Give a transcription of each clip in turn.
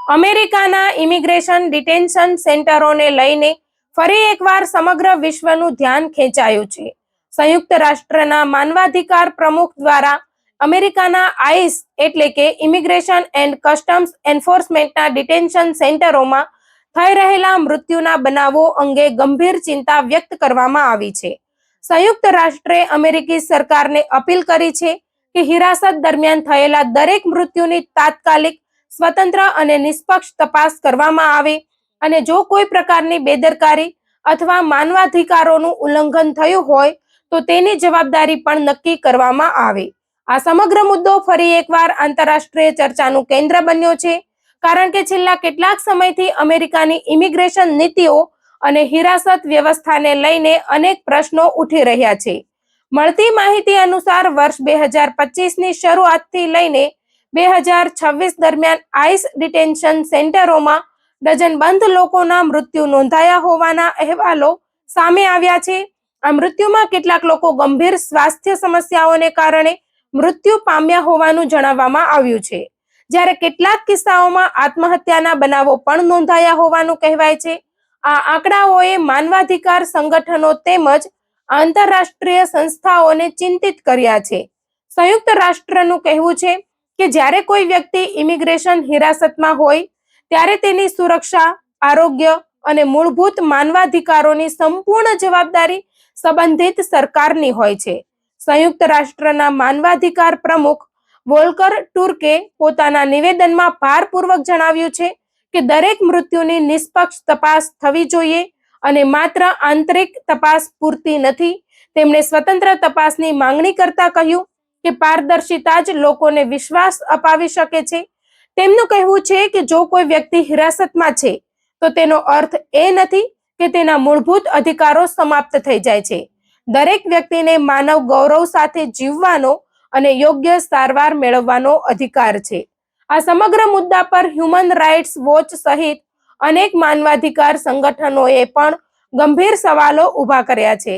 અમેરિકાના immigration detention સેન્ટરોને લઈને ફરી એકવાર સમગ્ર વિશ્વનું ધ્યાન ખેંચાયું છે. સંયુક્ત રાષ્ટ્રના માનવાધિકાર પ્રમુખ દ્વારા અમેરિકાના આઈસ એટલે કે ઇમિગ્રેશન એન્ડ કસ્ટમ્સ એન્ફોર્સમેન્ટના ડિટેન્શન સેન્ટરોમાં થઈ રહેલા મૃત્યુના બનાવો અંગે ગંભીર ચિંતા વ્યક્ત કરવામાં આવી છે. સંયુક્ત રાષ્ટ્રે અમેરિકી સરકારને અપીલ કરી છે કે હિરાસત દરમિયાન થયેલા દરેક મૃત્યુની તાત્કાલિક, સ્વતંત્ર અને નિષ્પક્ષ તપાસ કરવામાં આવે અને જો કોઈ પ્રકારની બેદરકારી અથવા માનવાધિકારોનું ઉલ્લંઘન થયું હોય તો તેની જવાબદારી પણ નક્કી કરવામાં આવે. આ સમગ્ર મુદ્દો ફરી એકવાર આંતરરાષ્ટ્રીય ચર્ચાનું કેન્દ્ર બન્યો છે, કારણ કે છેલ્લા કેટલાક સમયથી અમેરિકાની ઇમિગ્રેશન નીતિઓ અને હિરાસત વ્યવસ્થાને લઈને અનેક પ્રશ્નો ઉઠી રહ્યા છે. મળતી માહિતી અનુસાર વર્ષ 2025ની શરૂઆતથી લઈને 2026 દરમિયાન આઈસ ડિટેન્શન સેન્ટરોમાં ડઝનબંધ લોકોના મૃત્યુ નોંધાયા હોવાના અહેવાલો સામે આવ્યા છે. આ મૃત્યુમાં કેટલાક લોકો ગંભીર સ્વાસ્થ્ય સમસ્યાઓને કારણે મૃત્યુ પામ્યા હોવાનું જણાવવામાં આવ્યું છે, જ્યારે કેટલાક કિસ્સાઓમાં આત્મહત્યાના બનાવો પણ નોંધાયા હોવાનું કહેવાય છે. આ આંકડાઓએ માનવાધિકાર સંગઠનો તેમજ આંતરરાષ્ટ્રીય સંસ્થાઓને ચિંતિત કર્યા છે. સંયુક્ત રાષ્ટ્રનું કહેવું છે કે જ્યારે કોઈ વ્યક્તિ ઇમિગ્રેશન હિરાસતમાં હોય ત્યારે તેની સુરક્ષા, આરોગ્ય અને મૂળભૂત માનવાધિકારોની સંપૂર્ણ જવાબદારી સંબંધિત સરકારની હોય છે. સંયુક્ત રાષ્ટ્રના માનવાધિકાર પ્રમુખ વોલ્કર ટુર્કે પોતાના નિવેદનમાં ભારપૂર્વક જણાવ્યું છે કે દરેક મૃત્યુની નિષ્પક્ષ તપાસ થવી જોઈએ અને માત્ર આંતરિક તપાસ પૂરતી નથી. તેમણે સ્વતંત્ર તપાસની માંગણી કરતા કહ્યું કે પારદર્શિતા જ લોકોને વિશ્વાસ અપાવી શકે છે. તેમનું કહેવું છે કે જો કોઈ વ્યક્તિ હિરાસતમાં છે તો તેનો અર્થ એ નથી કે તેના મૂળભૂત અધિકારો સમાપ્ત થઈ જાય છે. દરેક વ્યક્તિને માનવ ગૌરવ સાથે જીવવાનો અને યોગ્ય સારવાર મેળવવાનો અધિકાર છે. આ સમગ્ર મુદ્દા પર હ્યુમન રાઇટ્સ વોચ સહિત અનેક માનવાધિકાર સંગઠનોએ પણ ગંભીર સવાલો ઊભા કર્યા છે.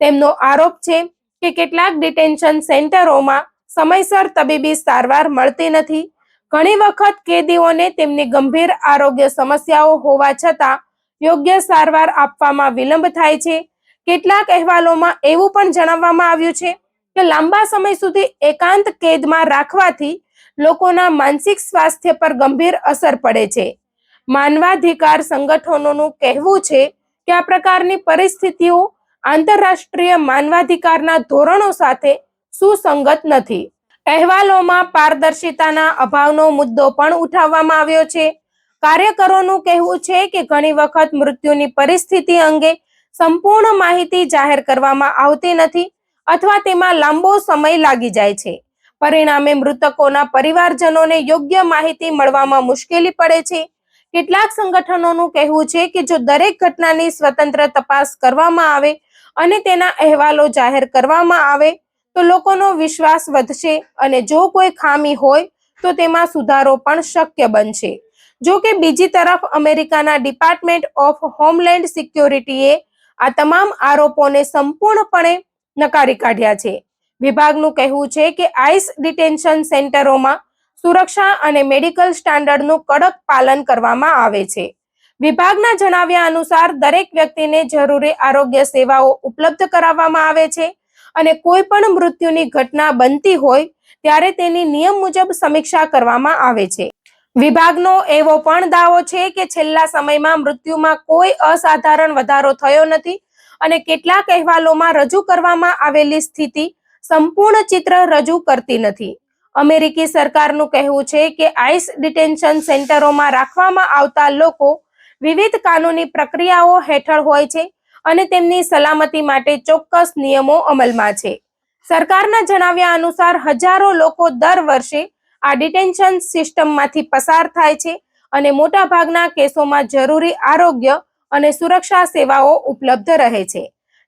તેમનો આરોપ છે કે કેટલાક ડિટેન્શન સેન્ટરોમાં સમયસર તબીબી સારવાર મળતી નથી. ઘણી વખત કેદીઓને તેમની ગંભીર આરોગ્ય સમસ્યાઓ હોવા છતાં યોગ્ય સારવાર આપવામાં વિલંબ થાય છે. કેટલાક અહેવાલોમાં એવું પણ જણાવવામાં આવ્યું છે કે લાંબા સમય સુધી એકાંત કેદમાં રાખવાથી લોકોના માનસિક સ્વાસ્થ્ય પર ગંભીર અસર પડે છે. માનવાધિકાર સંગઠનોનું કહેવું છે કે આ પ્રકારની પરિસ્થિતિઓ આંતરરાષ્ટ્રીય માનવાધિકારના ધોરણો સાથે સુસંગત નથી. અહેવાલોમાં પારદર્શિતાના અભાવનો મુદ્દો પણ ઉઠાવવામાં આવ્યો છે. કાર્યકરોનું કહેવું છે કે ઘણી વખત મૃત્યુની પરિસ્થિતિ અંગે સંપૂર્ણ માહિતી જાહેર કરવામાં આવતી નથી અથવા તેમાં લાંબો સમય લાગી જાય છે. પરિણામે મૃતકોના પરિવારજનોને યોગ્ય માહિતી મળવામાં મુશ્કેલી પડે છે. કેટલાક સંગઠનોનું કહેવું છે કે જો દરેક ઘટનાની સ્વતંત્ર તપાસ કરવામાં આવે અને તેના અહેવાલો જાહેર કરવામાં આવે તો લોકોનો વિશ્વાસ વધશે અને જો કોઈ ખામી હોય તો તેમાં સુધારો પણ શક્ય બનશે. જો કે બીજી તરફ અમેરિકાના ડિપાર્ટમેન્ટ ઓફ હોમલેન્ડ સિક્યોરિટીએ આ તમામ આરોપોને સંપૂર્ણપણે નકારી કાઢ્યા છે. વિભાગનું કહેવું છે કે આઈસ ડિટેન્શન સેન્ટરોમાં સુરક્ષા અને મેડિકલ સ્ટાન્ડર્ડનું કડક પાલન કરવામાં આવે છે. વિભાગના જણાવ્યા અનુસાર દરેક વ્યક્તિને જરૂરી આરોગ્ય સેવાઓ ઉપલબ્ધ કરાવવામાં આવે છે અને કોઈ પણ મૃત્યુની ઘટના બનતી હોય ત્યારે તેની નિયમ મુજબ સમીક્ષા કરવામાં આવે છે. વિભાગનો એવો પણ દાવો છે કે છેલ્લા સમયમાં મૃત્યુમાં કોઈ અસાધારણ વધારો થયો નથી અને કેટલાક અહેવાલોમાં રજૂ કરવામાં આવેલી સ્થિતિ સંપૂર્ણ ચિત્ર રજૂ કરતી નથી. અમેરિકી સરકારનું કહેવું છે કે આઈસ ડિટેન્શન સેન્ટરોમાં રાખવામાં આવતા લોકો વિવિધ કાનૂની પ્રક્રિયાઓ હેઠળ હોય છે અને તેમની સલામતી માટે ચોક્કસ નિયમો અમલમાં છે. સરકારના જણાવ્યા અનુસાર હજારો લોકો દર વર્ષે આ ડિટેન્શન સિસ્ટમમાંથી પસાર થાય છે અને મોટાભાગના કેસોમાં જરૂરી આરોગ્ય અને સુરક્ષા સેવાઓ ઉપલબ્ધ રહે છે.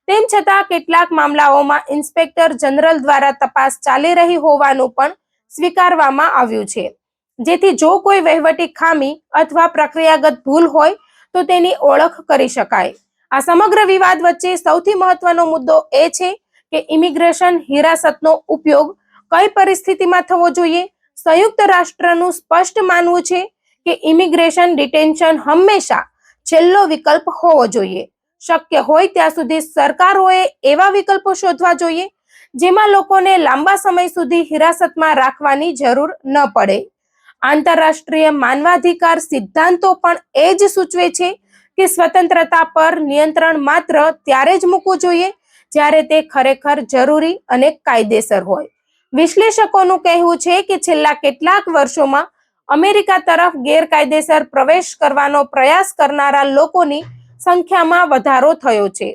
તેમ છતાં કેટલાક મામલાઓમાં ઇન્સ્પેક્ટર જનરલ દ્વારા તપાસ ચાલી રહી હોવાનું પણ સ્વીકારવામાં આવ્યું છે, જેથી જો કોઈ વહીવટી ખામી અથવા પ્રક્રિયાગત ભૂલ હોય તો તેની ઓળખ કરી શકાય. આ સમગ્ર વિવાદ વચ્ચે સૌથી મહત્વનો મુદ્દો એ છે કે ઇમિગ્રેશન હિરાસતનો ઉપયોગ કઈ પરિસ્થિતિમાં થવો જોઈએ. સંયુક્ત રાષ્ટ્રનું સ્પષ્ટ માનવું છે કે ઇમિગ્રેશન ડિટેન્શન હંમેશા છેલ્લો વિકલ્પ હોવો જોઈએ. શક્ય હોય ત્યાં સુધી સરકારોએ એવા વિકલ્પો શોધવા જોઈએ જેમાં લોકોને લાંબા સમય સુધી હિરાસતમાં રાખવાની જરૂર ન પડે. આંતરરાષ્ટ્રીય માનવાધિકાર સિદ્ધાંતો પણ એ જ સૂચવે છે કે સ્વતંત્રતા પર નિયંત્રણ માત્ર ત્યારે જ મૂકવું જોઈએ જ્યારે તે ખરેખર જરૂરી અને કાયદેસર હોય. વિશ્લેષકોનું કહેવું છે કે છેલ્લા કેટલાક વર્ષોમાં અમેરિકા તરફ ગેરકાયદેસર પ્રવેશ કરવાનો પ્રયાસ કરનારા લોકોની સંખ્યામાં વધારો થયો છે.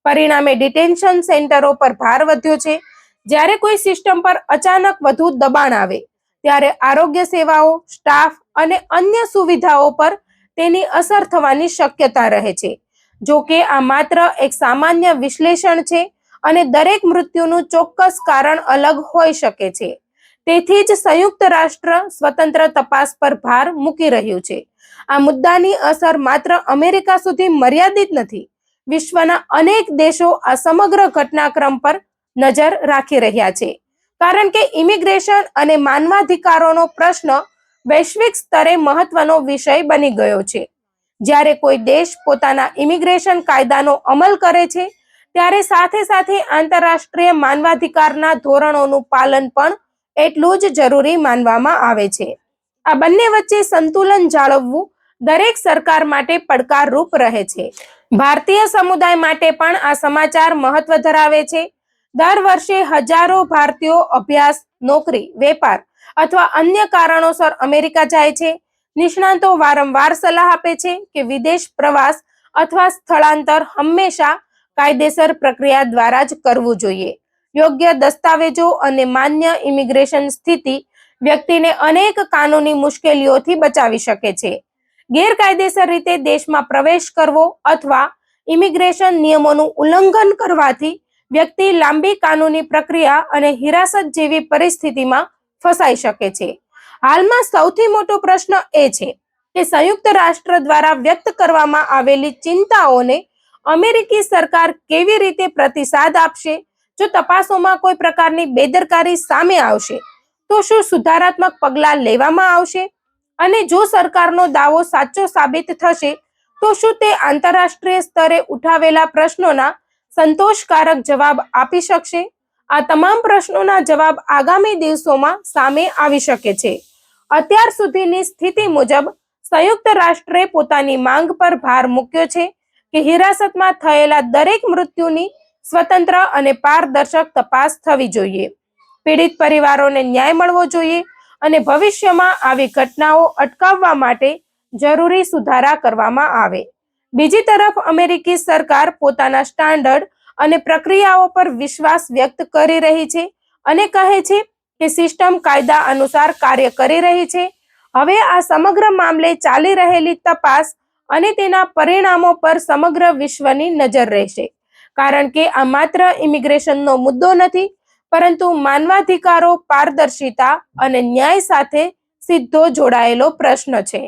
પરિણામે ડિટેન્શન સેન્ટરો પર ભાર વધ્યો છે. જ્યારે કોઈ સિસ્ટમ પર અચાનક વધુ દબાણ આવે ત્યારે આરોગ્ય સેવાઓ, સ્ટાફ અને અન્ય સુવિધાઓ પર તેની અસર થવાની શક્યતા રહે છે. જો કે આ માત્ર એક સામાન્ય વિશ્લેષણ છે અને દરેક મૃત્યુનું ચોક્કસ કારણ અલગ હોઈ શકે છે. તેથી જ સંયુક્ત રાષ્ટ્ર સ્વતંત્ર તપાસ પર ભાર મૂકી રહ્યું છે. આ મુદ્દાની અસર માત્ર અમેરિકા સુધી મર્યાદિત નથી. વિશ્વના અનેક દેશો આ સમગ્ર ઘટનાક્રમ પર નજર રાખી રહ્યા છે, કારણ કે ઇમિગ્રેશન અને માનવાધિકારોનો પ્રશ્ન વૈશ્વિક સ્તરે મહત્વનો વિષય બની ગયો છે. જ્યારે કોઈ દેશ પોતાના ઇમિગ્રેશન કાયદાનો અમલ કરે છે ત્યારે સાથે સાથે આંતરરાષ્ટ્રીય માનવાધિકારના ધોરણોનું પાલન પણ એટલું જ જરૂરી માનવામાં આવે છે. આ બંને વચ્ચે સંતુલન જાળવવું દરેક સરકાર માટે પડકારરૂપ રહે છે. ભારતીય સમુદાય માટે પણ આ સમાચાર મહત્વ ધરાવે છે. દર વર્ષે હજારો ભારતીયો અભ્યાસ, નોકરી, વેપાર અથવા અન્ય કારણોસર અમેરિકા જાય છે. નિષ્ણાતો વારંવાર સલાહ આપે છે કે વિદેશ પ્રવાસ અથવા સ્થળાંતર હંમેશા કાયદેસર પ્રક્રિયા દ્વારા જ કરવું જોઈએ. યોગ્ય દસ્તાવેજો અને માન્ય ઇમિગ્રેશન સ્થિતિ વ્યક્તિને અનેક કાનૂની મુશ્કેલીઓથી બચાવી શકે છે. ગેરકાયદેસર રીતે દેશમાં પ્રવેશ કરવો અથવા ઇમિગ્રેશન નિયમોનું ઉલ્લંઘન કરવાથી વ્યક્તિ લાંબી કાનૂની પ્રક્રિયા અને હિરાસત જેવી પરિસ્થિતિમાં ફસાઈ શકે છે. હાલમાં સૌથી મોટો પ્રશ્ન એ છે કે સંયુક્ત રાષ્ટ્ર દ્વારા વ્યક્ત કરવામાં આવેલી ચિંતાઓને અમેરિકી સરકાર કેવી રીતે પ્રતિસાદ આપશે. જો તપાસોમાં કોઈ પ્રકારની બેદરકારી સામે આવશે તો શું સુધારાત્મક પગલાં લેવામાં આવશે? અને જો સરકારનો દાવો સાચો સાબિત થશે તો શું તે આંતરરાષ્ટ્રીય સ્તરે ઉઠાવેલા પ્રશ્નોના સંતોષકારક જવાબ આપી શકશે? આ તમામ પ્રશ્નોના જવાબ આગામી દિવસોમાં સામે આવી શકે છે. અત્યાર સુધીની સ્થિતિ મુજબ સંયુક્ત રાષ્ટ્રે પોતાની માંગ પર ભાર મૂક્યો છે કે હિરાસતમાં થયેલા દરેક મૃત્યુની સ્વતંત્ર અને પારદર્શક તપાસ થવી જોઈએ. પીડિત પરિવારોને ન્યાય મળવો જોઈએ અને ભવિષ્યમાં આવી ઘટનાઓ અટકાવવા માટે જરૂરી સુધારા કરવામાં આવે. બીજી તરફ અમેરિકી સરકાર પોતાના સ્ટાન્ડર્ડ અને પ્રક્રિયાઓ પર વિશ્વાસ વ્યક્ત કરી રહી છે અને કહે છે કે સિસ્ટમ કાયદા અનુસાર કાર્ય કરી રહી છે. હવે આ સમગ્ર મામલે ચાલી રહેલી તપાસ અને તેના પરિણામો પર સમગ્ર વિશ્વની નજર રહેશે, કારણ કે આ માત્ર ઇમિગ્રેશનનો મુદ્દો નથી, પરંતુ માનવાધિકારો, પારદર્શિતા અને ન્યાય સાથે સીધો જોડાયેલો પ્રશ્ન છે.